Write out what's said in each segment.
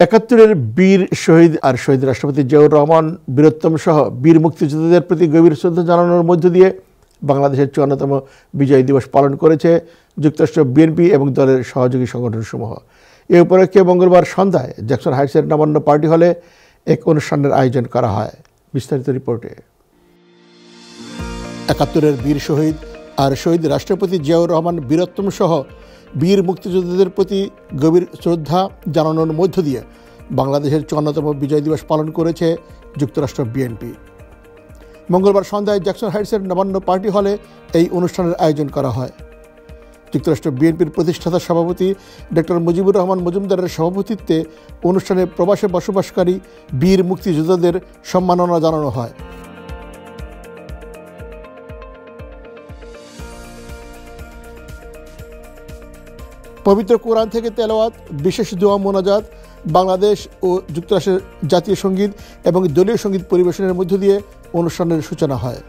একাত্তরের বীর শহীদ আর শহীদ রাষ্ট্রপতি জিয়াউর রহমান বীরোত্তম সহ বীর মুক্তিযোদ্ধাদের প্রতি গভীর শ্রদ্ধা জানানোর মধ্য দিয়ে বাংলাদেশের ৫৪তম বিজয় দিবস পালন করেছে যুক্তরাষ্ট্র বিএনপি এবং দলের সহযোগী সংগঠনসমূহ। এ উপলক্ষে মঙ্গলবার সন্ধ্যায় জ্যাকসন হাইটসের নবান্ন পার্টি হলে এক অনুষ্ঠানের আয়োজন করা হয়। বিস্তারিত রিপোর্টে। একাত্তরের বীর শহীদ আর শহীদ রাষ্ট্রপতি জিয়াউর রহমান বীরোত্তম সহ বীর মুক্তিযোদ্ধাদের প্রতি গভীর শ্রদ্ধা জানানোর মধ্য দিয়ে বাংলাদেশের ৫৪তম বিজয় দিবস পালন করেছে যুক্তরাষ্ট্র বিএনপি। মঙ্গলবার সন্ধ্যায় জ্যাকসন হাইটসের নবান্ন পার্টি হলে এই অনুষ্ঠানের আয়োজন করা হয়। যুক্তরাষ্ট্র বিএনপির প্রতিষ্ঠাতা সভাপতি ডক্টর মুজিবুর রহমান মজুমদারের সভাপতিত্বে অনুষ্ঠানে প্রবাসে বসবাসকারী বীর মুক্তিযোদ্ধাদের সম্মাননা জানানো হয়। পবিত্র কোরআন থেকে তেলাওয়াত, বিশেষ দোয়া মোনাজাত, বাংলাদেশ ও যুক্তরাষ্ট্রের জাতীয় সঙ্গীত এবং দলীয় সঙ্গীত পরিবেশনের মধ্য দিয়ে অনুষ্ঠানের সূচনা হয়।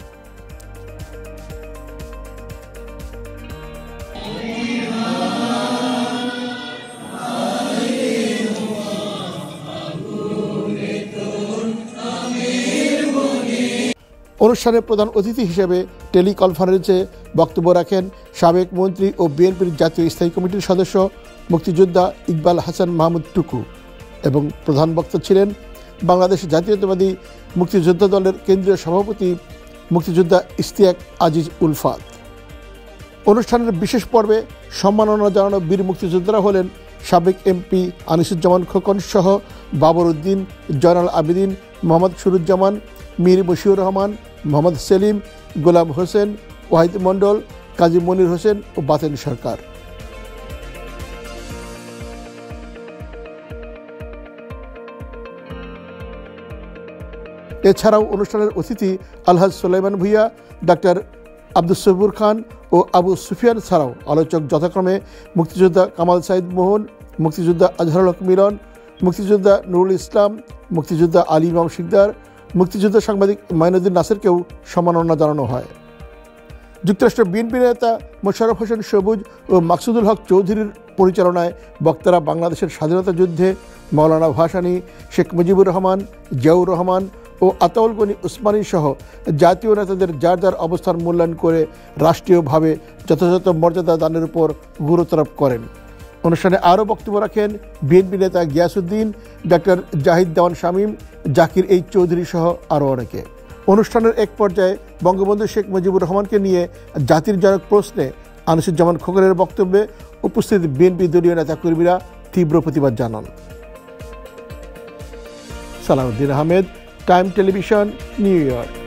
অনুষ্ঠানে প্রধান অতিথি হিসেবে টেলিকনফারেন্সে বক্তব্য রাখেন সাবেক মন্ত্রী ও বিএনপির জাতীয় স্থায়ী কমিটির সদস্য মুক্তিযোদ্ধা ইকবাল হাসান মাহমুদ টুকু এবং প্রধান বক্তা ছিলেন বাংলাদেশ জাতীয়তাবাদী মুক্তিযোদ্ধা দলের কেন্দ্রীয় সভাপতি মুক্তিযোদ্ধা ইশতিয়াক আজিজ উলফাত। অনুষ্ঠানের বিশেষ পর্বে সম্মাননা জানানো বীর মুক্তিযোদ্ধারা হলেন সাবেক এমপি আনিসুজ্জামান খোকন সহ বাবর উদ্দিন, জয়নাল আবেদিন, মোহাম্মদ সুরুজ্জামান, মীর মশিউর রহমান, মোহাম্মদ সেলিম, গোলাম হোসেন, ওয়াহিদ মণ্ডল, কাজী মনির হোসেন ও বাতেন সরকার। এছাড়াও অনুষ্ঠানের অতিথি আলহাজ সুলাইমান ভুইয়া, ডাক্তার আব্দুস সবুর খান ও আবু সুফিয়ান ছাড়াও আলোচক যথাক্রমে মুক্তিযোদ্ধা কামাল সাইদ মোহন, মুক্তিযোদ্ধা আজহারুল হক মিলন, মুক্তিযোদ্ধা নুরুল ইসলাম, মুক্তিযোদ্ধা আলী ইমাম শিকদার, মুক্তিযোদ্ধা সাংবাদিক মাইনুদ্দিন নাসিরকেও সম্মাননা জানানো হয়। যুক্তরাষ্ট্র বিএনপি নেতা মোশাররফ হোসেন সবুজ ও মাকসুদুল হক চৌধুরীর পরিচালনায় বক্তারা বাংলাদেশের স্বাধীনতা যুদ্ধে মাওলানা ভাসানী, শেখ মুজিবুর রহমান, জিয়াউর রহমান ও আতাউল গনি উসমানী সহ জাতীয় নেতাদের যার যার অবস্থান মূল্যায়ন করে রাষ্ট্রীয়ভাবে যথাযথ মর্যাদা দানের উপর গুরুত্বারোপ করেন। অনুষ্ঠানে আরও বক্তব্য রাখেন বিএনপি নেতা গিয়াসউদ্দিন, ডাক্তার জাহিদ দেওয়ান শামীম, জাকির এইচ চৌধুরী সহ আরও অনেকে। অনুষ্ঠানের এক পর্যায়ে বঙ্গবন্ধু শেখ মুজিবুর রহমানকে নিয়ে জাতির জনক প্রশ্নে আনিসুজ্জামান খোকনের বক্তব্যে উপস্থিত বিএনপি দলীয় নেতাকর্মীরা তীব্র প্রতিবাদ জানান। Salahuddin Ahmed, time television, New York.